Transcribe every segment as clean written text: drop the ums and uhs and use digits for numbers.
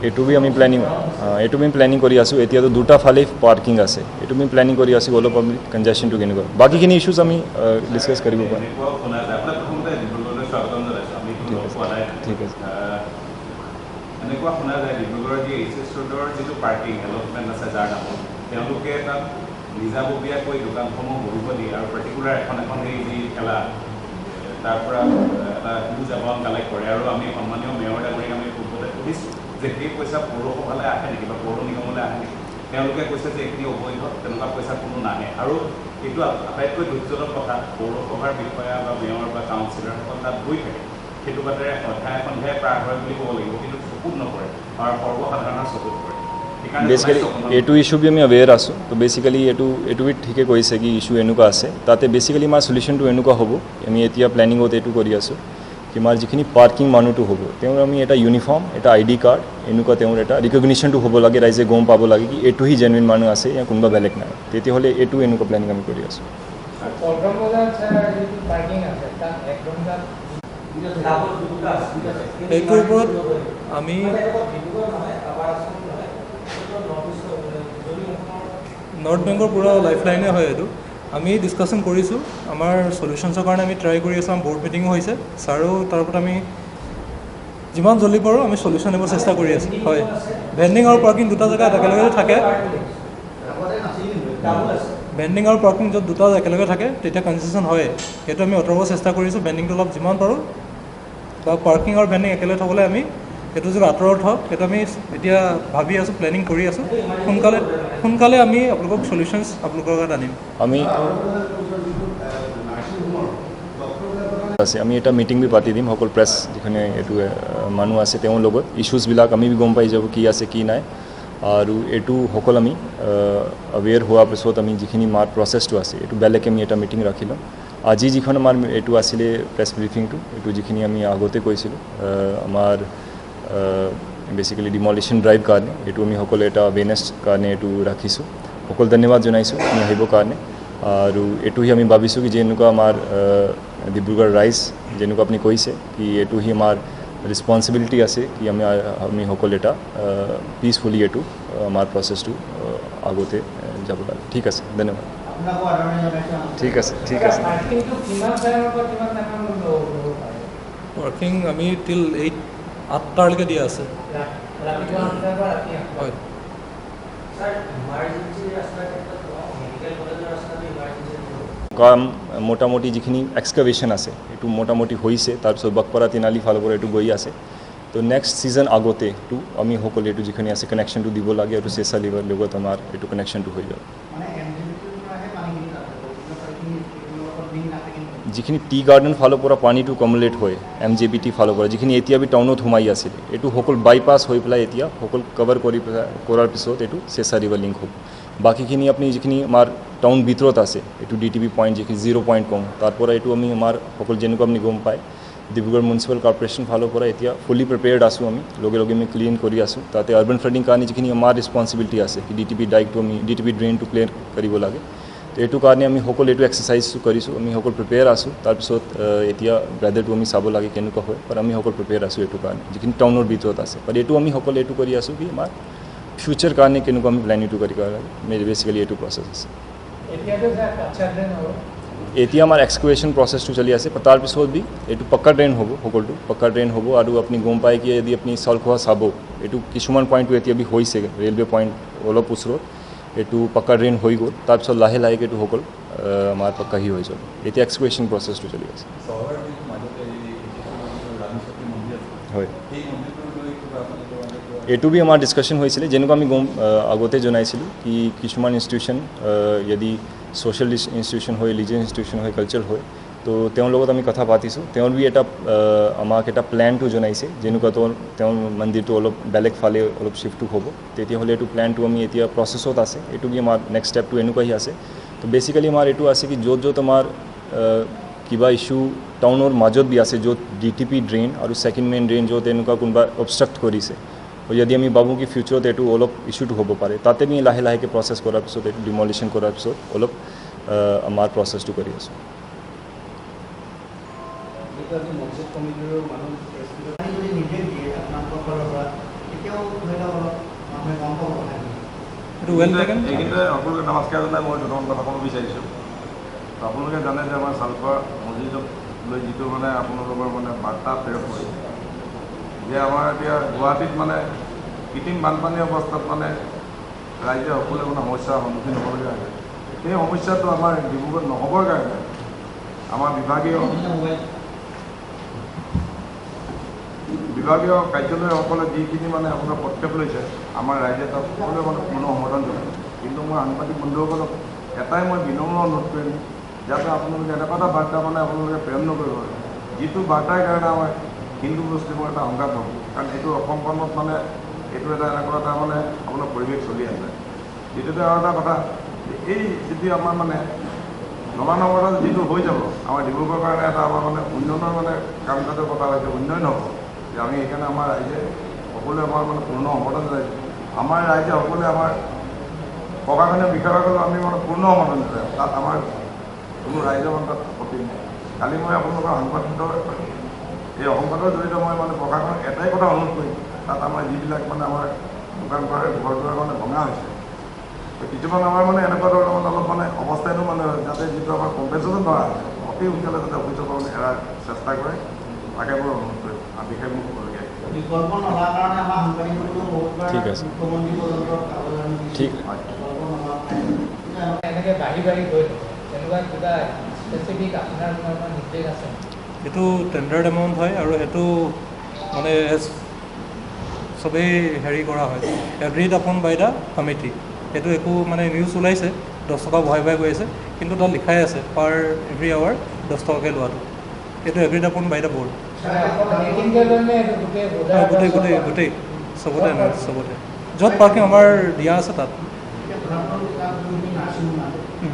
এইটো বি আমি প্লেনিং কৰি আছোঁ এতিয়াতো দুটা ফালে পাৰ্কিং আছে এইটো আমি প্লেনিং কৰি আছোঁ অলপ আমি কনজেশ্যনটো কেনেকুৱা বাকীখিনি ইছ্যুজ আমি ডিছকাছ কৰিব পাৰিম ঠিক আছে এনেকুৱা শুনা যায় ডিব্ৰুগড়ৰ যি এইচ ৰোডৰ যিটো পাৰ্কিং এলটমেণ্ট আছে যাৰ নামত তেওঁলোকে তাত নিজাববীয়াকৈ দোকানসমূহ বহিব দিয়ে আৰু পাৰ্টিকুলাৰ এখন সেই যি খেলা তাৰ পৰা এটা হিউজ এমাউণ্ট কালেক্ট কৰে আৰু আমি সন্মানীয় মেয়ৰ ডাঙৰীক আমি পূৰ্বতে সুধিছোঁ যে সেই পইচা পৌৰসভালৈ আহে নেকি বা পৌৰ নিগমলৈ আহে নেকি তেওঁলোকে কৈছে যে এইখিনি অবৈধ তেনেকুৱা পইচা কোনো নাহে আৰু এইটো আটাইতকৈ দুখজনক কথা পৌৰসভাৰ বিষয়া বা মেয়ৰ বা কাউন্সিলৰসকল তাত গৈ থাকে সেইটো বাটেৰে অধ্যায় সন্ধ্যায় পাৰ হয় বুলি ক'ব লাগিব কিন্তু চকুত নপৰে আৰু সৰ্বসাধাৰণৰ চকুত পৰে বেচিকেলি এইটো ইছ্যু বি আমি আৱেৰ আছোঁ তো বেচিকেলি এইটো বি ঠিকে কৈছে কি ইছ্যু এনেকুৱা আছে তাতে বেচিকেলি আমাৰ চলিউশ্যনটো এনেকুৱা হ'ব আমি এতিয়া প্লেনিঙত এইটো কৰি আছোঁ কি আমাৰ যিখিনি পাৰ্কিং মানুহটো হ'ব তেওঁৰ আমি এটা ইউনিফৰ্ম এটা ID কাৰ্ড এনেকুৱা তেওঁৰ এটা ৰিকগনিশ্যনটো হ'ব লাগে ৰাইজে গম পাব লাগে কি এইটোহি জেনুইন মানুহ আছে ইয়াৰ কোনোবা বেলেগ নাই তেতিয়াহ'লে এইটো এনেকুৱা প্লেনিং আমি কৰি আছোঁ এইটোৰ ওপৰত আমি নৰ্থ বেংকৰ পূৰা লাইফলাইনে হয় এইটো আমি ডিছকাশ্যন কৰিছোঁ আমাৰ চলিউশ্যনছৰ কাৰণে আমি ট্ৰাই কৰি আছোঁ আমাৰ বৰ্ড মিটিঙো হৈছে ছাৰো তাৰ ওপৰত আমি যিমান জল্দি পাৰোঁ আমি চলিউশ্যন দিব চেষ্টা কৰি আছোঁ হয় ভেণ্ডিং আৰু পাৰ্কিং দুটা জেগাত একেলগে থাকে ভেণ্ডিং আৰু পাৰ্কিং য'ত দুটা একেলগে থাকে তেতিয়া কনজেশ্যন হয় সেইটো আমি আঁতৰাব চেষ্টা কৰিছোঁ ভেণ্ডিংটো অলপ যিমান পাৰোঁ বা পাৰ্কিং আৰু ভেণ্ডিং একেলগে থ'বলৈ আমি সেইটো যদি আঁতৰত হওক সেইটো আমি এতিয়া ভাবি আছোঁ প্লেনিং কৰি আছোঁ সোনকালে আমি আপোনালোকক চলিউশ্যনছ আপোনালোকৰ লগত আনিম আমি এটা মিটিং বি পাতি দিম সকলো প্ৰেছ যিখিনি এইটো মানুহ আছে তেওঁৰ লগত ইছ্যুজবিলাক আমি গম পাই যাব কি আছে কি নাই আৰু এইটো সকলো আমি আৱেৰ হোৱাৰ পিছত আমি যিখিনি আমাৰ প্ৰচেছটো আছে এইটো বেলেগে আমি এটা মিটিং ৰাখি ল'ম আজি যিখন আমাৰ এইটো আছিলে প্ৰেছ ব্ৰিফিংটো এইটো যিখিনি আমি আগতে কৈছিলোঁ আমাৰ বেচিকেলি ডিমলিশ্যন ড্ৰাইভ কাৰণে এইটো আমি সকলো এটা আৱেৰনেছ কাৰণে এইটো ৰাখিছোঁ সকলো ধন্যবাদ জনাইছোঁ আমি আহিবৰ কাৰণে আৰু এইটোহি আমি ভাবিছোঁ কি যেনেকুৱা আমাৰ ডিব্ৰুগড় ৰাইজ যেনেকুৱা আপুনি কৈছে কি এইটোহি আমাৰ ৰেছপনচিবিলিটি আছে কি আমি সকলো এটা পিচফুলি এইটো আমাৰ প্ৰচেছটো আগতে যাব লাগে ঠিক আছে ধন্যবাদ ঠিক আছে পাৰ্কিং আমি টিল 8টালৈকে দিয়া আছে হয় কাম মোটামুটি যিখিনি এক্সকাভেশ্যন আছে এইটো মোটামুটি হৈছে তাৰপিছত বাকপাৰা তিনালি ফালৰ পৰা এইটো গৈ আছে তো নেক্সট ছিজন আগতে এইটো আমি সকলো এইটো যিখিনি আছে কানেকশ্যনটো দিব লাগে এইটো চেঁচা লিভাৰ লগত আমাৰ এইটো কানেকশ্যনটো হৈ যাব যিখিনি টি গাৰ্ডেন ফালৰ পৰা পানীটো কমুলেট হয় MJBT ফালৰ পৰা যিখিনি এতিয়া বি টাউনত সোমাই আছিলে এইটো সকলো বাইপাছ হৈ পেলাই এতিয়া সকলো কভাৰ কৰাৰ পিছত এইটো চেঁচা ৰিভাৰ লিংক হ'ব বাকীখিনি আপুনি যিখিনি আমাৰ টাউন ভিতৰত আছে এইটো DTB পইণ্ট যিখিনি 0 পইণ্ট কম তাৰ পৰা এইটো আমি আমাৰ সকলো যেনেকুৱা আপুনি গম পায় ডিব্ৰুগড় মিউনিচিপেল কৰ্পৰেশ্যন ফালৰ পৰা এতিয়া ফুলি প্ৰিপেয়াৰ্ড আছোঁ আমি লগে আমি ক্লিন কৰি আছোঁ তাতে আৰ্বান ফ্লাডিং কাৰণে যিখিনি আমাৰ ৰেছপনচিবিলিটি আছে কি DTB ডাইকটো আমি DTB ড্ৰেইনটো ক্লিয়াৰ কৰিব লাগে তো এইটো কাৰণে আমি সকলো এইটো এক্সাৰচাইজটো কৰিছোঁ আমি সকলো প্ৰিপেয়াৰ আছোঁ তাৰপিছত এতিয়া ব্ৰেডাৰটো আমি চাব লাগে কেনেকুৱা হয় আৰু আমি সকলো প্ৰিপেয়াৰ আছোঁ এইটো কাৰণে যিখিনি টাউনৰ ভিতৰত আছে আৰু এইটো আমি সকলো এইটো কৰি আছোঁ কি আমাৰ ফিউচাৰ কাৰণে কেনেকুৱা আমি প্লেনিংটো কৰিব লাগে বেচিকেলি এইটো প্ৰচেছ আছে এতিয়া আমাৰ এক্সকুৱেশ্যন প্ৰচেছটো চলি আছে তাৰপিছত বি এইটো পাক্কা ড্ৰেইন হ'ব সকলোটো পাক্কা ড্ৰেইন হ'ব আৰু আপুনি গম পায় কি যদি আপুনি চাউলখোৱা চাব এইটো কিছুমান পইণ্টটো এতিয়া বি হৈছে ৰেলৱে পইণ্ট অলপ ওচৰত এইটো পাক্কা ড্ৰেইন হৈ গ'ল তাৰপিছত লাহে এইটো সকল আমাৰ পাক্কাহি হৈ যাব এতিয়া এক্সকুৱেশ্যন প্ৰচেছটো চলি আছে হয় এইটো বি আমাৰ ডিছকাশ্যন হৈছিলে যেনেকুৱা আমি আগতে জনাইছিলোঁ কি কিছুমান ইনষ্টিটিউশ্যন যদি ছ'চিয়েল ইনষ্টিটিউশ্যন হয় ৰিলিজিয়াছ ইনষ্টিটিউশ্যন হয় কালচাৰ হয় তো তেওঁৰ লগত আমি কথা পাতিছোঁ তেওঁৰ বি এটা আমাক এটা প্লেনটো জনাইছে যেনেকুৱা তেওঁৰ মন্দিৰটো অলপ বেলেগ ফালে অলপ শ্বিফ্টটো হ'ব তেতিয়াহ'লে এইটো প্লেনটো আমি এতিয়া প্ৰচেছত আছে এইটো বি আমাৰ নেক্সট ষ্টেপটো এনেকুৱাই আছে তো বেচিকেলি আমাৰ এইটো আছে কি য'ত আমাৰ কিবা ইছ্যু টাউনৰ মাজত বি আছে য'ত DTP ড্ৰেইন আৰু ছেকেণ্ড মেইন ড্ৰেইন য'ত এনেকুৱা কোনোবা অবষ্ট্ৰাক্ট কৰিছে যদি আমি ভাবোঁ কি ফিউচাৰত এইটো অলপ ইছ্যুটো হ'ব পাৰে তাতে আমি লাহেকৈ প্ৰচেছ কৰাৰ পিছত এইটো ডিমলিশ্যন কৰাৰ পিছত অলপ আমাৰ প্ৰচেছটো কৰি আছোঁ এইটো ৱেল টেকেন। এইখিনিতে সকলোকে নমস্কাৰ জনাই মই দুটামান কথা ক'ব বিচাৰিছোঁ। আপোনালোকে জানে যে আমাৰ চালখোৱা মছজিদক লৈ যিটো মানে আপোনালোকৰ মানে বাৰ্তা প্ৰেৰণ কৰিছে যে আমাৰ এতিয়া গুৱাহাটীত মানে কৃত্ৰিম বানপানী অৱস্থাত মানে ৰাইজে সকলোৱে মানে সমস্যাৰ সন্মুখীন হ'বলগীয়া হৈছে। সেই সমস্যাটো আমাৰ ডিব্ৰুগড়ত নহ'বৰ কাৰণে আমাৰ বিভাগীয় কাৰ্যালয়সকলে যিখিনি মানে আপোনাৰ পদক্ষেপ লৈছে আমাৰ ৰাইজে তাত সকলোৱে মানে পূৰ্ণ সমৰ্থন জনায়। কিন্তু মই সাংবাদিক বন্ধুসকলক এটাই মই বিনম্ৰ অনুৰোধ কৰিম যাতে আপোনালোকে এনেকুৱা এটা বাৰ্তা মানে আপোনালোকে প্ৰেৰণ নকৰিব যিটো বাৰ্তাৰ কাৰণে আমাৰ হিন্দু মুছলিমৰ এটা সংঘাত হ'ব। কাৰণ এইটো অসমখনত মানে এইটো এটা এনেকুৱা এটা মানে আপোনাৰ পৰিৱেশ চলি আছে। দ্বিতীয়তে আৰু এটা কথা, এই যিটো আমাৰ মানে নৱানগৰত যিটো হৈ যাব আমাৰ ডিব্ৰুগড়ৰ কাৰণে এটা আমাৰ মানে উন্নয়নৰ মানে কাম কাজৰ কথা হৈছে, উন্নয়ন হ'ব। যে আমি সেইকাৰণে আমাৰ ৰাইজে সকলোৱে আমাৰ মানে পূৰ্ণ সমৰ্থন জনাইছোঁ। আমাৰ ৰাইজে সকলোৱে আমাৰ প্ৰশাসনীয় বিষয়াসকলক আমি মানে পূৰ্ণ সমৰ্থন জনাইছোঁ। তাত আমাৰ কোনো ৰাইজৰ মানে তাত আপত্তি নাই। কালি মই আপোনালোকৰ এই সংবাদৰ জৰিয়তে মই মানে প্ৰশাসনক এটাই কথা অনুৰোধ কৰিম, তাত আমাৰ যিবিলাক মানে আমাৰ দোকান ঘৰ দুৱাৰ মানে ভঙা হৈছে, কিছুমান আমাৰ মানে এনেকুৱা ধৰণৰ মানে অলপ মানে অৱস্থাটো মানে যাতে যিটো আমাৰ কম্পেনচেশ্যন ধৰা আছে অতি সোনকালে যাতে অফিচৰ পৰা এৰাৰ চেষ্টা কৰে, তাকে মই অনুৰোধ কৰিম। আৰু বিশেষ মোক ক'বলগীয়া বিকল্প নোহোৱাৰ কাৰণে আমাৰ সাংবাদিকসকলেও বহুতবাৰ ঠিক আছে। মুখ্যমন্ত্ৰী পৰ্যন্ত আবেদন ঠিক বিকল্প নোহোৱাৰ এনেকৈ বাঢ়ি বাঢ়ি গৈ থাকে তেনেকুৱা কিবা স্পেচিফিক আপোনাৰ নিৰ্দেশ আছে? এইটো টেণ্ডাৰ্ড এমাউণ্ট হয় আৰু সেইটো মানে চবেই হেৰি কৰা হয়, এগ্ৰিড আপন বাই দ্য কমিটি। সেইটো একো মানে নিউজ ওলাইছে 10 টকা বঢ়াই বঢ়াই গৈ আছে, কিন্তু তাত লিখাই আছে পাৰ এভৰি আৱাৰ 10 টকাকৈ লোৱাটো। এইটো এগ্ৰিড আপন বাই দ্য বৰ্ড। গোটেই চবতে য'ত পাৰ্কিং আমাৰ দিয়া আছে তাত।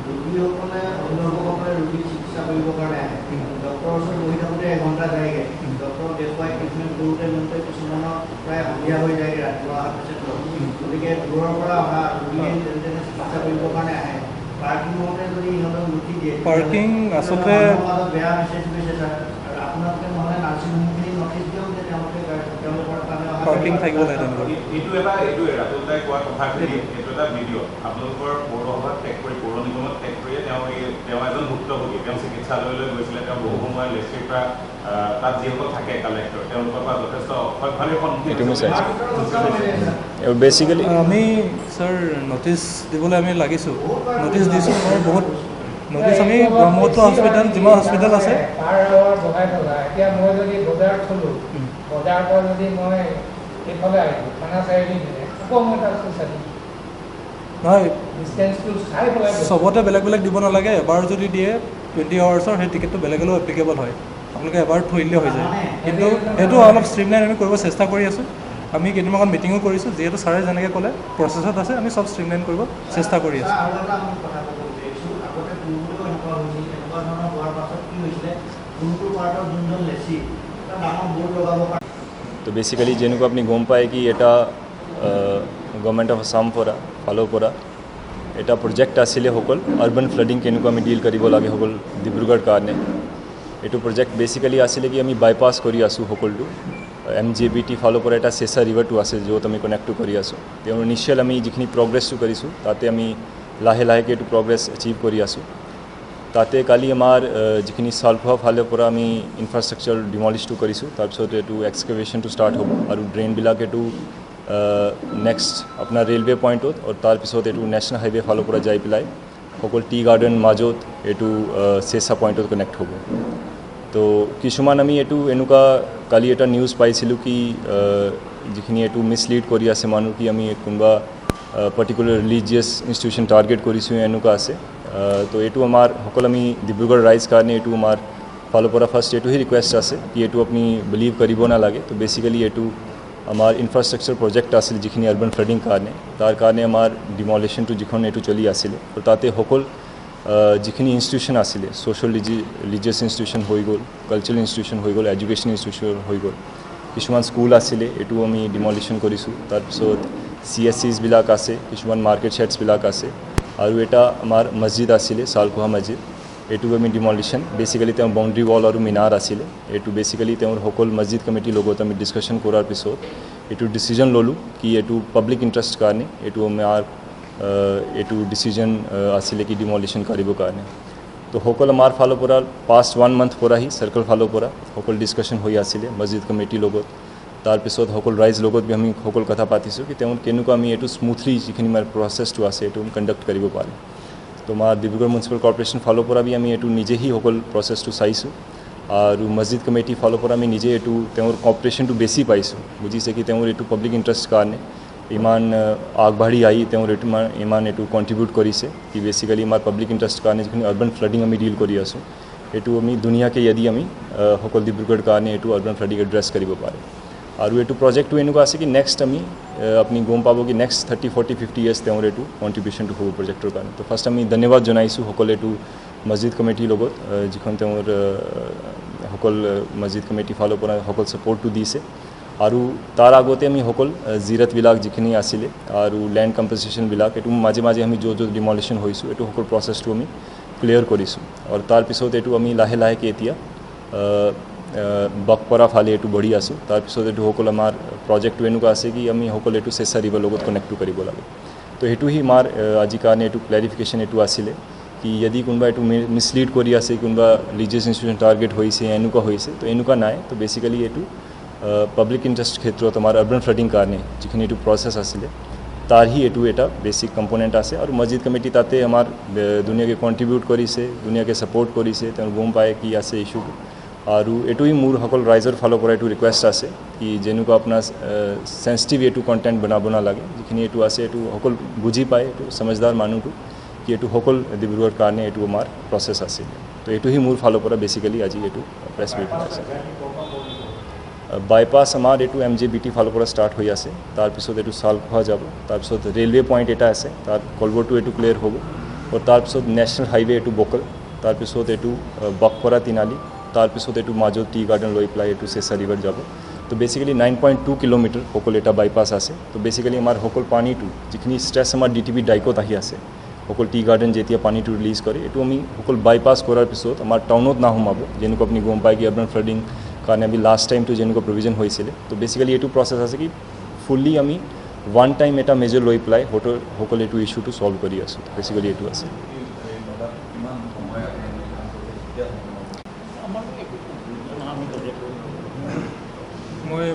ৰোগীসকলে অভিভাৱকসকলে ৰোগীক চিকিৎসা কৰিবৰ কাৰণে আহে, ডক্টৰৰ ওচৰত বহি থাকোঁতে এঘণ্টা যায়গৈ, ডক্টৰক দেখুৱাই ট্ৰিটমেণ্ট কৰোঁতে মেলোঁতে কিছুমানৰ প্ৰায় সন্ধিয়া হৈ যায়গৈ ৰাতিপুৱা অহাৰ পিছত। গতিকে দূৰৰ পৰা অহা ৰোগীয়ে যেনে তেনে চিকিৎসা কৰিবৰ কাৰণে আহে, পাৰ্কিং হওঁতে যদি ইহঁতক নুঠি দিয়ে পাৰ্কিং আচলতে বেয়া মেছেজ গৈছে ছাৰ। আৰু আপোনালোকে নহ'লে নাৰ্ছিং হোমখিনি নটিচ দিয়ক যে তেওঁলোকৰ কাৰণে পাৰ্কিং থাকিব লাগে তেওঁলোকৰ। এইটোৱে ৰাতুলদাই কোৱা কথাখিনি এইটো এটা ভিডিঅ' আপোনালোকৰ পৌৰসভাত টেগ কৰি পৌৰ নিগমত টেগ কৰিয়ে তেওঁ এজন ভুক্তভোগী। তেওঁ চিকিৎসালয়লৈ গৈছিলে, তেওঁ বহু সময় লেচিৰ পৰা তাত যিসকল থাকে কালেক্টৰ তেওঁলোকৰ পৰা যথেষ্ট অসভ্যালিৰ এইটো মই চাইছোঁ। সন্মুখীন। বেচিকেলি আমি ছাৰ নটিচ দিবলৈ আমি লাগিছোঁ, নটিচ দিছোঁ। মই বহুত নটিচ আমি ব্ৰহ্মপুত্ৰ হস্পিটেল যিমান হস্পিটেল আছে পাৰ আৱাৰ বঢ়াই থকা। এতিয়া মই যদি বজাৰ থলোঁ, বজাৰৰ পৰা যদি মই এইফালে আহিলোঁ থানা চাৰিআলি দিলে আকৌ মই তাত চাই নহয়, ডিষ্টেঞ্চটো চাই পেলাই চবতে বেলেগ বেলেগ দিব নালাগে। এবাৰ যদি দিয়ে 20 আৱাৰ্ছৰ সেই টিকেটটো বেলেগলৈও এপ্লিকেবল হয়। আপোনালোকে এবাৰ থৈ দিলে হৈ যায়, কিন্তু সেইটো অলপ ষ্ট্ৰীমলাইন আমি কৰিব চেষ্টা কৰি আছোঁ। আমি কেইদিনমান মিটিঙো কৰিছোঁ, যিহেতু ছাৰে যেনেকৈ ক'লে প্ৰচেছত আছে, আমি চব ষ্ট্ৰীমলাইন কৰিব চেষ্টা কৰি আছোঁ। আৰু এটা আমি কথা ক'ব বিচাৰিছোঁ, আগতে পূৰ্বতেও এনেকুৱা হৈছিল, এনেকুৱা ধৰণৰ হোৱাৰ পাছত কি হৈছিলে, কোনটো পাৰ্টৰ যোনজন লেচি এটা ডাঙৰ বৰ্ড লগাব পাৰে। তো বেচিকেলি যেনেকুৱা আপুনি গম পায় কি এটা গভৰ্ণমেণ্ট অফ আছাম পৰা ফালৰ পৰা এটা প্ৰজেক্ট আছিলে সকল আৰ্বান ফ্লাডিং কেনেকুৱা আমি ডিল কৰিব লাগে সকল ডিব্ৰুগড় কাৰণে। এইটো প্ৰজেক্ট বেচিকেলি আছিলে কি আমি বাইপাছ কৰি আছোঁ সকলটো MJBT ফালৰ পৰা এটা চেঁচা ৰিভাৰটো আছে য'ত আমি কানেক্টটো কৰি আছোঁ। তেওঁ ইনিচিয়েল আমি যিখিনি প্ৰগ্ৰেছটো কৰিছোঁ তাতে আমি লাহে লাহেকৈ এইটো প্ৰগ্ৰেছ এচিভ কৰি আছোঁ। তাতে কালি আমাৰ যিখিনি চালখোৱা ফালৰ পৰা আমি ইনফ্ৰাষ্ট্ৰাকচাৰ ডিমলিছটো কৰিছোঁ, তাৰপিছত এইটো এক্সকেভেশ্যনটো ষ্টাৰ্ট হ'ব আৰু ড্ৰেইনবিলাক এইটো নেক্সট আপোনাৰ ৰেলৱে পইণ্টত আৰু তাৰপিছত এইটো নেশ্যনেল হাইৱে ফালৰ পৰা যাই পেলাই সকল টি গাৰ্ডেন মাজত এইটো চেঁচা পইণ্টত কানেক্ট হ'ব। তো কিছুমান আমি এইটো এনেকুৱা কালি এটা নিউজ পাইছিলোঁ কি যিখিনি এইটো মিছলিড কৰি আছে মানুহ কি আমি কোনোবা পাৰ্টিকুলাৰ ৰিলিজিয়াছ ইনষ্টিটিউশ্যন টাৰ্গেট কৰিছোঁ এনেকুৱা আছে। তো এইটো আমাৰ সকল আমি ডিব্ৰুগড় ৰাইজ কাৰণে এইটো আমাৰ ফালৰ পৰা ফাৰ্ষ্ট এইটোহে ৰিকুৱেষ্ট আছে কি এইটো আপুনি বিলিভ কৰিব নালাগে। তো বেচিকেলি এইটো আমাৰ ইনফ্ৰাষ্ট্ৰাকচাৰ প্ৰজেক্ট আছিল যিখিনি আৰ্বান ফ্লাডিং কাৰণে, তাৰ কাৰণে আমাৰ ডিমলিশ্যনটো যিখন এইটো চলি আছিলে। তো তাতে সকল যিখিনি ইনষ্টিটিউশ্যন আছিলে, ছ'চিয়েল ৰিলিজিয়াছ ইনষ্টিটিউশ্যন হৈ গ'ল, কালচাৰেল ইনষ্টিটিউশ্যন হৈ গ'ল, এডুকেশ্যন ইনষ্টিটিউশ্যন হৈ গ'ল, কিছুমান স্কুল আছিলে এইটো আমি ডিমলিশ্যন কৰিছোঁ। তাৰপিছত CSCsবিলাক আছে, কিছুমান মাৰ্কেট শ্বেডছবিলাক আছে, আৰু এটা আমাৰ মছজিদ আছিলে চালখোৱা মছজিদ, এইটো আমি ডিমলিশ্যন বেচিকেলি তেওঁ বাউণ্ডেৰী ৱাল আৰু মিনাৰ আছিলে। এইটো বেচিকেলি তেওঁৰ সকল মছজিদ কমিটিৰ লগত আমি ডিছকাশ্যন কৰাৰ পিছত এইটো ডিচিজন ল'লোঁ কি এইটো পাব্লিক ইণ্টাৰেষ্ট কাৰণে এইটো আমাৰ এইটো ডিচিজন আছিলে কি ডিমলিশ্যন কৰিবৰ কাৰণে তো সকল আমাৰ ফালৰ পৰা পাষ্ট 1 month পৰা হি চাৰ্কল ফালৰ পৰা সকল ডিছকাশ্যন হৈ আছিলে মছজিদ কমিটিৰ লগত তাৰপিছত সকল ৰাইজ লগত আমি সকল কথা পাতিছোঁ কি তেওঁ কেনেকুৱা আমি এইটো স্মুথলি যিখিনি আমাৰ প্ৰচেছটো আছে এইটো কণ্ডাক্ট কৰিব পাৰিম তো আমাৰ ডিব্ৰুগড় মিউনিচিপেল কৰ্পৰেশ্যন ফালৰ পৰা আমি এইটো নিজেহি সকল প্ৰচেছটো চাইছোঁ আৰু মছজিদ কমিটি ফালৰ পৰা আমি নিজে এইটো তেওঁৰ কৰ্পৰেশ্যনটো বেছি পাইছোঁ বুজিছে কি তেওঁৰ এইটো পাব্লিক ইণ্টাৰেষ্ট কাৰণে ইমান আগবাঢ়ি আহি তেওঁৰ এইটো ইমান এইটো কণ্ট্ৰিবিউট কৰিছে কি বেচিকেলি আমাৰ পাব্লিক ইণ্টাৰেষ্ট কাৰণে যিখিনি আৰ্বান ফ্লাডিং আমি ডিল কৰি আছোঁ এইটো আমি দুনিয়াকে যদি আমি সকল ডিব্ৰুগড় কাৰণে এইটো আৰ্বান ফ্লাডিং এড্ৰেছ কৰিব পাৰে আৰু এইটো প্ৰজেক্টটো এনেকুৱা আছে কি নেক্সট আমি আপুনি গম পাব কি নেক্সট 30, 40, 50 years তেওঁৰ এইটো কণ্ট্ৰিবিউশ্যনটো হ'ব প্ৰজেক্টৰ কাৰণে তো ফাৰ্ষ্ট আমি ধন্যবাদ জনাইছোঁ সকলো এইটো মছজিদ কমিটিৰ লগত যিখন তেওঁৰ সকল মছজিদ কমিটি ফালৰ পৰা সকল ছাপৰ্টটো দিছে আৰু তাৰ আগতে আমি সকল জিৰাতবিলাক যিখিনি আছিলে আৰু লেণ্ড কম্পেনচেশ্যনবিলাক এইটো মাজে মাজে আমি য'ত ডিমলিশ্যন হৈছোঁ এইটো সকল প্ৰচেছটো আমি ক্লিয়াৰ কৰিছোঁ আৰু তাৰপিছত এইটো আমি লাহে লাহেকৈ এতিয়া বাকপৰা ফালে এইটো বঢ়ি আছোঁ তাৰপিছত এইটো সকল আমাৰ প্ৰজেক্টটো এনেকুৱা আছে কি আমি সকলো এইটো চেঁচা ৰিভাৰ লগত কানেক্টটো কৰিব লাগে তো সেইটোহি আমাৰ আজিৰ কাৰণে এইটো ক্লেৰিফিকেশ্যন এইটো আছিলে কি যদি কোনোবা এইটো মিছলিড কৰি আছে কোনোবা ৰিলিজিয়াছ ইনষ্টিটিউশ্যন টাৰ্গেট হৈছে এনেকুৱা হৈছে তো এনেকুৱা নাই তো বেচিকেলি এইটো পাব্লিক ইণ্টাৰেষ্ট ক্ষেত্ৰত আমাৰ আৰ্বান ফ্লাডিং কাৰণে যিখিনি এইটো প্ৰচেছ আছিলে তাৰহি এইটো এটা বেছিক কম্পনেণ্ট আছে আৰু মছজিদ কমিটি তাতে আমাৰ ধুনীয়াকৈ কণ্ট্ৰিবিউট কৰিছে ধুনীয়াকৈ ছাপৰ্ট কৰিছে তেওঁ গম পায় কি আছে ইছ্যুটো আৰু এইটোৱে মোৰ সকল ৰাইজৰ ফালৰ পৰা এইটো ৰিকুৱেষ্ট আছে কি যেনেকুৱা আপোনাৰ চেঞ্চিটিভ এইটো কণ্টেণ্ট বনাব নালাগে যিখিনি এইটো আছে এইটো সকল বুজি পায় এইটো সমজদাৰ মানুহটো কি এইটো সকল ডিব্ৰুগড়ৰ কাৰণে এইটো আমাৰ প্ৰচেছ আছিল তো এইটোহি মোৰ ফালৰ পৰা বেচিকেলি আজি এইটো প্ৰেছ মিটিং আছে বাইপাছ আমাৰ এইটো MJBT ফালৰ পৰা ষ্টাৰ্ট হৈ আছে তাৰপিছত এইটো চালখোৱা যাব তাৰপিছত ৰেলৱে পইণ্ট এটা আছে তাৰ কলবৰটো এইটো ক্লিয়াৰ হ'ব আৰু তাৰপিছত নেশ্যনেল হাইৱে এইটো বকল তাৰপিছত এইটো বাকপৰা তিনালি তাৰপিছত এইটো মাজত টি গাৰ্ডেন লৈ পেলাই এইটো চেঁচা ৰিভাৰ যাব তো বেচিকেলি 9.2 কিলোমিটাৰ সকল এটা বাইপাছ আছে তো বেচিকেলি আমাৰ সকল পানীটো যিখিনি ষ্ট্ৰেছ আমাৰ DTB ডাইকত আহি আছে সকল টি গাৰ্ডেন যেতিয়া পানীটো ৰিলিজ কৰে এইটো আমি সকল বাইপাছ কৰাৰ পিছত আমাৰ টাউনত নাসোমাব যেনেকুৱা আপুনি গম পায় কি আৰ্বান ফ্লাডিং কাৰণে আমি লাষ্ট টাইমটো যেনেকুৱা প্ৰভিজন হৈছিলে তো বেচিকেলি এইটো প্ৰচেছ আছে কি ফুল্লি আমি ওৱান টাইম এটা মেজৰ লৈ পেলাই সকলো এইটো ইছ্যুটো ছল্ভ কৰি আছোঁ বেচিকেলি এইটো আছে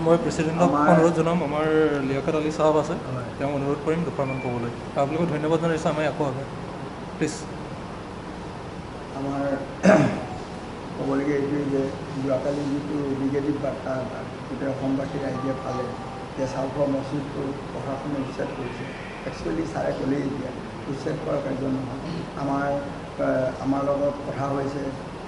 মই প্ৰেচিডেণ্টক অনুৰোধ জনাম আমাৰ লিয়াকত আলী চাহাব আছে তেওঁক অনুৰোধ কৰিম দুষাৰমান ক'বলৈ আপোনালোকক ধন্যবাদ জনাইছোঁ আমি আকৌ আগে প্লিজ আমাৰ ক'বলগীয়া এইটোৱে যে যোৱাকালি যিটো নিগেটিভ বাৰ্তা গোটেই অসমবাসী ৰাইজে পালে যে চাউলখোৱা মছজিদটো প্ৰশাসনে উচ্ছেদ কৰিছে একচুৱেলি ছাৰে ক'লেই এতিয়া উচ্ছেদ কৰা কাৰ্য নহয় আমাৰ লগত কথা হৈছে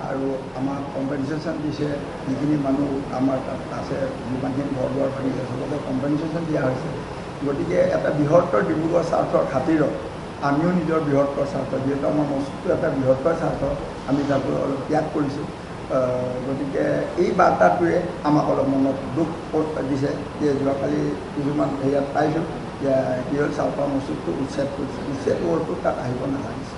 আৰু আমাক কম্পেনচেশ্যন দিছে যিখিনি মানুহ আমাৰ তাত আছে যিমানখিনি ঘৰ দুৱাৰ ভাঙিছে চবকে কম্পেনচেশ্যন দিয়া হৈছে গতিকে এটা বৃহত্তৰ ডিব্ৰুগড় স্বাৰ্থৰ খাতিৰত আমিও নিজৰ বৃহত্তৰ স্বাৰ্থ যিহেতু আমাৰ মছজিদটো এটা বৃহত্তৰ স্বাৰ্থ আমি তাত অলপ ত্যাগ কৰিছোঁ গতিকে এই বাৰ্তাটোৱে আমাক অলপ মনত দুখ দিছে যে যোৱাকালি কিছুমান হেৰিয়াত পাইছোঁ যে কি হ'ল চাউলখোৱা মছজিদটো উচ্ছেদ কৰিছে উচ্ছেদ ৱৰ্ডটো তাত আহিব নালাগিছে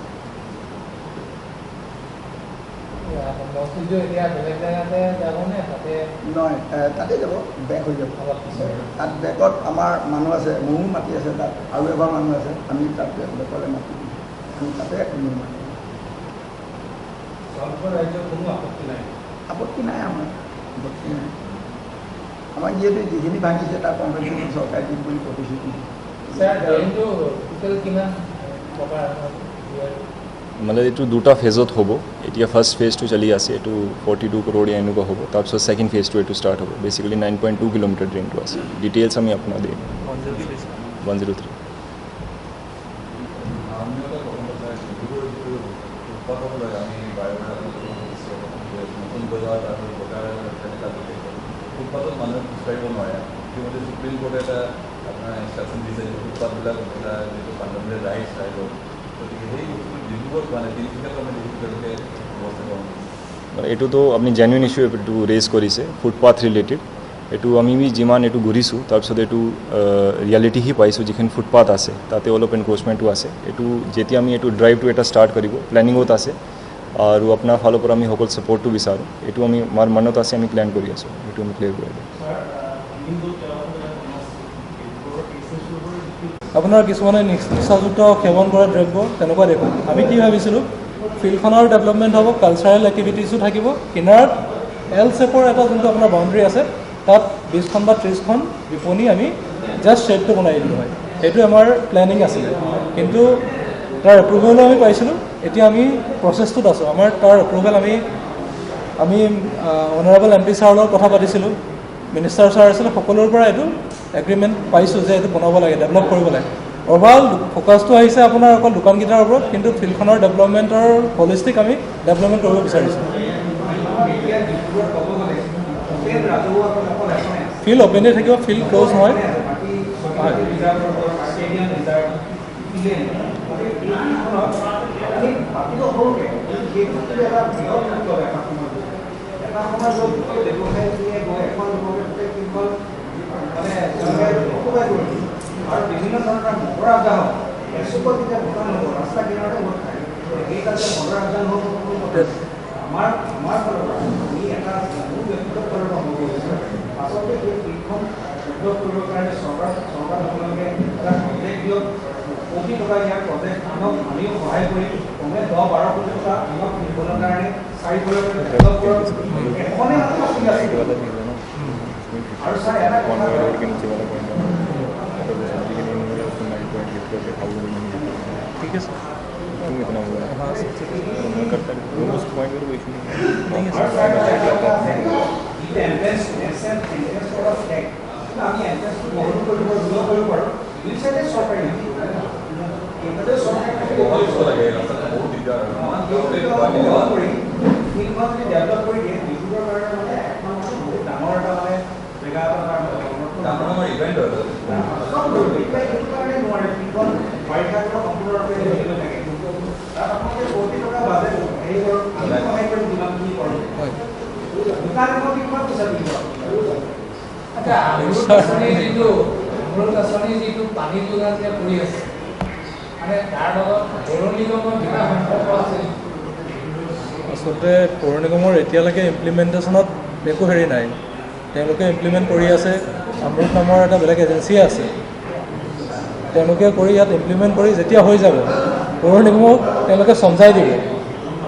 নহয় তাতে যাব বেক হৈ যাব তাত বেকত আমাৰ মানুহ আছে মোৰো মাটি আছে তাত আৰু এবাৰ মানুহ আছে আমি তাত বেকলৈ মাতি দিম আমি তাতে নিৰ্মাণ আপত্তি নাই আমাৰ আপত্তি নাই আমাৰ যিহেতু যিখিনি ভাঙিছে তাৰ কম্পেনচেশ্যন চৰকাৰে দিম বুলি প্ৰতিশ্ৰুতি মানে এইটো দুটা ফেজত হ'ব এতিয়া ফাৰ্ষ্ট ফেজটো চলি আছে এইটো 42 crore এনেকুৱা হ'ব তাৰপিছত ছেকেণ্ড ফেজটো এইটো ষ্টাৰ্ট হ'ব বেচিকেলি 9.2 কিলোমিটাৰ ড্ৰেইনটো আছে ডিটেইলছ আমি আপোনাক দিম 103 ফুটপাথত মানুহে খোজকাঢ়িব নোৱাৰে ইতিমধ্যে সুপ্ৰিম কোৰ্টে এটা আপোনাৰ ইনষ্ট্ৰাকশ্যন দিছে যে ফুটপাথবিলাক এটা যিটো পাণ্ডৱীৰ ৰাইটছ ৰাইজৰ গতিকে সেই ডিব্ৰুগড়ত মানে তিনিচুকীয়াত আমি ডিব্ৰুগড়কে ব্যৱস্থা কৰোঁ এইটোতো আপুনি জেনুইন ইছ্যু এইটো ৰেজ কৰিছে ফুটপাথ ৰিলেটেড এইটো আমি যিমান এইটো ঘূৰিছোঁ তাৰপিছত এইটো ৰিয়েলিটিহি পাইছোঁ যিখিনি ফুটপাথ আছে তাতে অলপ এনক্ৰ'চমেণ্টো আছে এইটো যেতিয়া আমি এইটো ড্ৰাইভটো এটা ষ্টাৰ্ট কৰিব প্লেনিঙত আছে আৰু আপোনাৰ ফালৰ পৰা আমি সকলো ছাপৰ্টটো বিচাৰোঁ এইটো আমি আমাৰ মনত আছে আমি প্লেন কৰি আছোঁ এইটো আমি ক্লিয়াৰ কৰি দিম আপোনাৰ কিছুমানে নিচাযুক্ত সেৱন কৰা দ্ৰব্য তেনেকুৱা দেখোঁ। আমি কি ভাবিছিলোঁ ফিল্ডখনৰ ডেভেলপমেণ্ট হ'ব, কালচাৰেল এক্টিভিটিছো থাকিব, কিনাৰত এল শেপৰ এটা যোনটো আপোনাৰ বাউণ্ডেৰী আছে তাত 20খন বা 30খন বিপণী আমি জাষ্ট শ্বেডটো বনাই দিলোঁ হয়। সেইটো আমাৰ প্লেনিং আছিলে, কিন্তু তাৰ এপ্ৰুভেলো আমি পাইছিলোঁ। এতিয়া আমি প্ৰচেছটোত আছোঁ, আমাৰ তাৰ এপ্ৰুভেল আমি অনাৰেবল MP ছাৰৰ লগত কথা পাতিছিলোঁ, মিনিষ্টাৰ ছাৰ আছিলে, সকলোৰে পৰা এইটো এগ্ৰিমেণ্ট পাইছোঁ যে এইটো বনাব লাগে, ডেভেলপ কৰিব লাগে। অভাৰঅল ফ'কাছটো আহিছে আপোনাৰ অকল দোকানকেইটাৰ ওপৰত, কিন্তু ফিল্ডখনৰ ডেভেলপমেণ্টৰ হলিষ্টিক আমি ডেভেলপমেণ্ট কৰিব বিচাৰিছোঁ। ফিল্ড অপেনেই থাকিব, ফিল্ড ক্ল'জ নহয়। আৰু বিভিন্ন ধৰণৰ মটৰ আবদাহ হওক, এচুকত যেতিয়া দোকান হ'ব, ৰাস্তা কিনাৰতে গোট খায়, সেই তাতে মটৰ আবদাহ হওক, আমাৰ ফালৰ পৰা আমি এটা মোৰ ব্যক্তিগত ফালৰ পৰা হ'ব বিচাৰোঁ। আচলতে সেই ফিল্ডখন ডেভেলপ কৰিবৰ কাৰণে চৰকাৰসকলকে এটা প্ৰজেক্ট দিয়ক, কোটি টকা ইয়াৰ প্ৰজেক্ট আনক, আমিও সহায় কৰি কমে 10-12 কোটি টকা আনক নিবনুৱাৰ কাৰণে চাৰিফালৰ পৰা ডেভেলপ কৰক। এখনে মাত্ৰ ফিল্ড আছে আৰু ছাৰ এটা কথা ठीक है सर, तुम इतना हुआ हाँ सर, मैं करता हूँ उस पॉइंट पर कोई इशू नहीं है। যিটো পানী যোগান যে কৰি আছে মানে তাৰ লগত পৌৰ নিগমৰ কিবা সম্পৰ্ক আছে? আচলতে পৌৰ নিগমৰ এতিয়ালৈকে ইমপ্লিমেণ্টেশ্যনত একো হেৰি নাই। তেওঁলোকে ইমপ্লিমেণ্ট কৰি আছে, আমৃত নামৰ এটা বেলেগ এজেঞ্চি আছে, তেওঁলোকে কৰি ইয়াত ইমপ্লিমেণ্ট কৰি যেতিয়া হৈ যাব পৌৰ নিগমক তেওঁলোকে সমজাই দিব।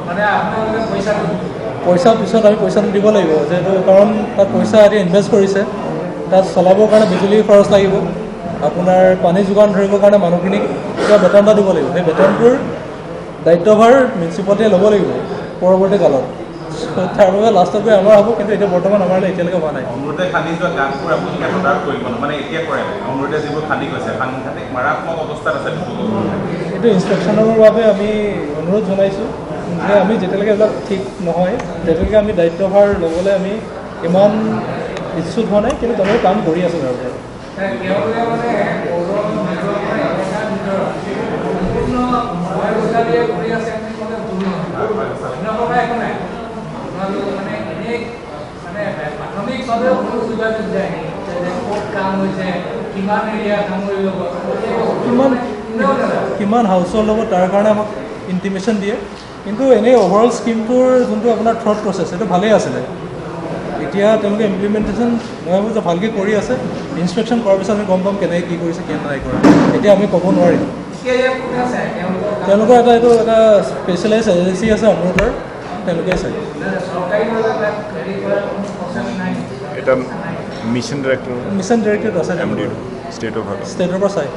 মানে আপোনালোকে পইচা পিছত আমি পইচাটো দিব লাগিব, যিহেতু কাৰণ তাত পইচা এতিয়া ইনভেষ্ট কৰিছে, তাত চলাবৰ কাৰণে বিজুলী খৰচ লাগিব, আপোনাৰ পানী যোগান ধৰিবৰ কাৰণে মানুহখিনিক কিবা বেতন এটা দিব লাগিব। সেই বেতনটোৰ দায়িত্বভাৰ মিউনিচিপালিটিয়ে ল'ব লাগিব পৰৱৰ্তী কালত। তাৰ বাবে লাষ্টত গৈ আমাৰ হ'ব, কিন্তু এতিয়া বৰ্তমান আমাৰ এতিয়ালৈকে হোৱা নাই। অমৃতে খান্দি যোৱা গাঁতবোৰ আপোনালোকে তদাৰক কৰিব মানে এতিয়া কৰে অমৃতে যিবোৰ খান্দি গৈছে সাংঘাতিক মাৰাত্মক অৱস্থাত আছে। এইটো ইনস্পেকশ্যনৰ বাবে আমি অনুৰোধ জনাইছোঁ যে আমি যেতিয়ালৈকে এইবিলাক ঠিক নহয় তেতিয়ালৈকে আমি দায়িত্বভাৰ ল'বলৈ আমি ইমান ইচ্ছুক হোৱা নাই, কিন্তু তেওঁলোকে কাম কৰি আছে তাৰ ওপৰত। কিমান হাউচৰ লগত তাৰ কাৰণে আমাক ইণ্টিমেশ্যন দিয়ে, কিন্তু এনেই অভাৰঅল স্কিমটোৰ যোনটো আপোনাৰ থ্ৰট প্ৰচেছ সেইটো ভালেই আছিলে। এতিয়া তেওঁলোকে ইমপ্লিমেণ্টেশ্যন মই ভাবোঁ যে ভালকৈ কৰি আছে। ইনস্পেকশ্যন কৰাৰ পিছত আমি গম পাম কেনেকৈ কি কৰিছে কি নাই কৰা, এতিয়া আমি ক'ব নোৱাৰিম। তেওঁলোকৰ এইটো এটা স্পেচিয়েলাইজ এজেঞ্চি আছে অমৃতৰ, তেওঁলোকেই চাই। এটা মিছন ডাইৰেক্টৰ আছে ষ্টেটৰ পৰা চাই।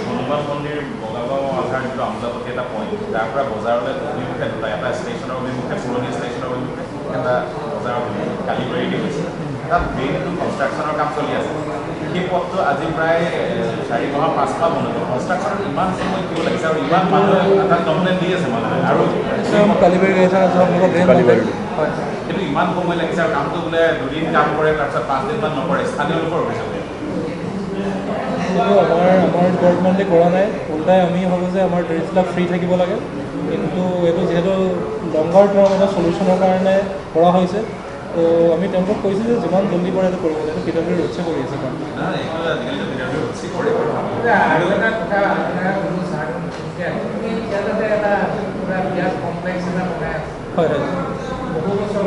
হনুমান মন্দিৰ বগাগাঁও আধাৰ যিটো আমোলাপতি এটা পইণ্ট, তাৰ পৰা বজাৰলৈ অভিমুখে দুটা, এটা ষ্টেচনৰ অভিমুখে পুৰণি ষ্টেচনৰ অভিমুখে, এটা বজাৰৰ অভিমুখে কালিবাৰী দি গৈছে। তাত মেইনটো কনষ্ট্ৰাকশ্যনৰ কাম চলি আছে। সেই পথটো আজি প্ৰায় 4 মাহ 5 মাহ বন্ধ। কনষ্ট্ৰাকশ্যনত ইমান সময় দিব লাগিছে আৰু ইমান মানুহে তাত কমপ্লেইন দি আছে মানুহে, আৰু কালিবাৰী হয় সেইটো ইমান সময় লাগিছে আৰু কামটো বোলে 2 দিন কাম কৰে, তাৰপিছত 5 দিনমান নকৰে। স্থানীয় লোকৰ অভিযোগ সেইটো আমাৰ ডিপাৰ্টমেণ্টে কৰা নাই। ওলটাই আমি ভাবোঁ যে আমাৰ ড্ৰেইনবিলাক ফ্ৰী থাকিব লাগে, কিন্তু এইটো যিহেতু লংগাৰ টাৰ্ম এটা চলিউশ্যনৰ কাৰণে কৰা হৈছে, তো আমি তেওঁলোকক কৈছোঁ যে যিমান জল্দি পাৰে এইটো কৰিব লাগে। এইটো পিডব্লিউ ৰোডছে কৰি আছে কাম। হয় হয় বহু বছৰ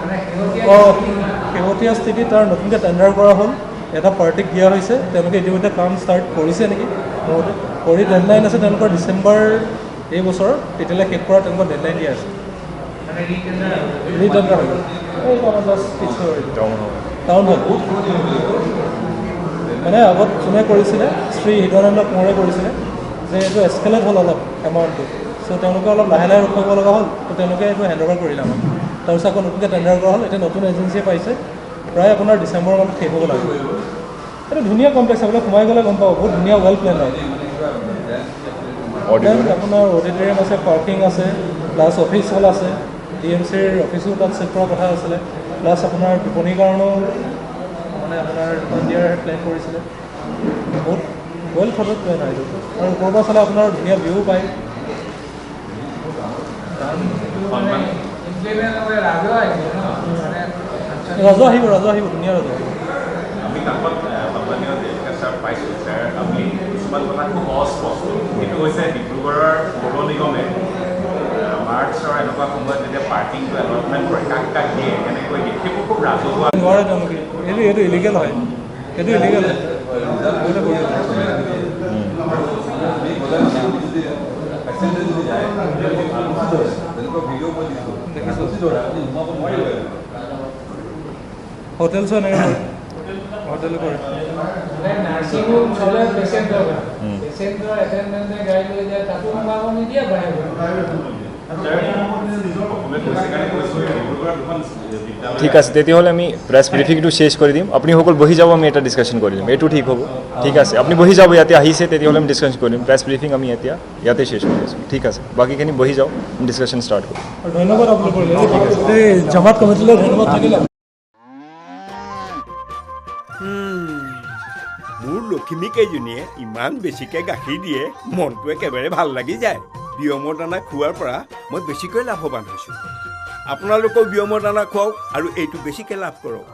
মানে শেহতীয়া শেহতীয়া স্থিতিত তাৰ নতুনকৈ টেণ্ডাৰ কৰা হ'ল, এটা পাৰ্টিক দিয়া হৈছে, তেওঁলোকে ইতিমধ্যে কাম ষ্টাৰ্ট কৰিছে নেকি মোৰ মতে, কৰি ডেডলাইন আছে তেওঁলোকৰ ডিচেম্বৰ এই বছৰ, তেতিয়ালৈ শেষ কৰাৰ তেওঁলোকৰ ডেডলাইন দিয়া আছে। মানে ৰিটেণ্ডাৰ ৰিটেণ্ডাৰ হৈ গ'ল, এই আমাৰ জাষ্ট ফিক্স হৈ টাউন হল। মানে আগত যোনে কৰিছিলে শ্ৰী হৃদয়ানন্দ কোঁৱৰে কৰিছিলে, যে এইটো এস্কেলেট হ'ল অলপ এমাউণ্টটো, চ' তেওঁলোকে অলপ লাহে লাহে ৰখাব লগা হ'ল, তো তেওঁলোকে এইটো হেণ্ড অভাৰ কৰিলে আমাক। তাৰপিছত আকৌ নতুনকৈ টেণ্ডাৰ কৰা হ'ল, এতিয়া নতুন এজেঞ্চিয়ে পাইছে, প্ৰায় আপোনাৰ ডিচেম্বৰ মানত শেষ হ'ব লাগিব। এইটো ধুনীয়া কমপ্লেক্স, আপোনাক সোমাই গ'লে গম পাব, বহুত ধুনীয়া ৱেল প্লেন হয়। আপোনাৰ অডিটৰিয়াম আছে, পাৰ্কিং আছে, প্লাছ অফিচ হল আছে, DMCৰ অফিচো তাত ছেট কৰাৰ কথা আছিলে, প্লাছ আপোনাৰ বিপণীৰ কাৰণেও মানে আপোনাৰ দোকান দিয়াৰ প্লেন কৰিছিলে। বহুত ৱেল থটত প্লেন হয় এইটো, আৰু ওপৰৰ পৰা চালে আপোনাৰ ধুনীয়া ভিউ পায়। ৰাজহ আহিব, ধুনীয়া ৰাজহ আহিব। আমি কাষত সন্মানীয় জিলা ছাৰ পাইছোঁ ছাৰ, আপুনি কিছুমান কথা খুব অস্পষ্ট। সেইটো হৈছে ডিব্ৰুগড়ৰ পৌৰ নিগমে মাৰ্চৰ এনেকুৱা সময়ত যেতিয়া পাৰ্কিংটো এলটমেণ্ট কৰে, কাক কাক দিয়ে, কেনেকৈ দিয়ে, সেইবোৰ খুব ৰাজহুৱা নোৱাৰে তেওঁলোকে, এইটো ইলিগেল হয়, এইটো ইলিগেল হয়। হোটেলছো এনেকৈ কৰে, হোটেল কৰে। নাৰ্ছিং হোম চলে পেচেণ্টৰ এটেণ্ডেণ্টে গাড়ী লৈ যায়, তাতো সোমাব নিদিয়ে বাহিৰত। ঠিক আছে, তেতিয়াহ'লে আমি প্ৰেছ ব্ৰিফিংটো শেষ কৰি দিম, আপুনি সকল বহি যাব, আমি এটা ডিছকাশ্যন কৰি দিম, এইটো ঠিক হ'ব। ঠিক আছে, আপুনি বহি যাব, ইয়াতে আহিছে, তেতিয়াহ'লে আমি ডিছকাশ্যন কৰিম। প্ৰেছ ব্ৰিফিং আমি এতিয়া ইয়াতে শেষ কৰি আছোঁ। ঠিক আছে, বাকীখিনি বহি যাওঁ, ডিছকাশ্যন ষ্টাৰ্ট কৰিম। ধন্যবাদ আপোনালোকৰ, এই জামাত কমিটিলৈ ধন্যবাদ থাকিলে। মোৰ লখিমী কেইজনীয়ে ইমান বেছিকৈ গাখীৰ দিয়ে, মনটো একেবাৰে ভাল লাগি যায়। বিয়মৰ দানা খোৱাৰ পৰা মই বেছিকৈ লাভৱান হৈছোঁ। আপোনালোকেও বিয়মৰ দানা খুৱাওক আৰু এইটো বেছিকৈ লাভ কৰক।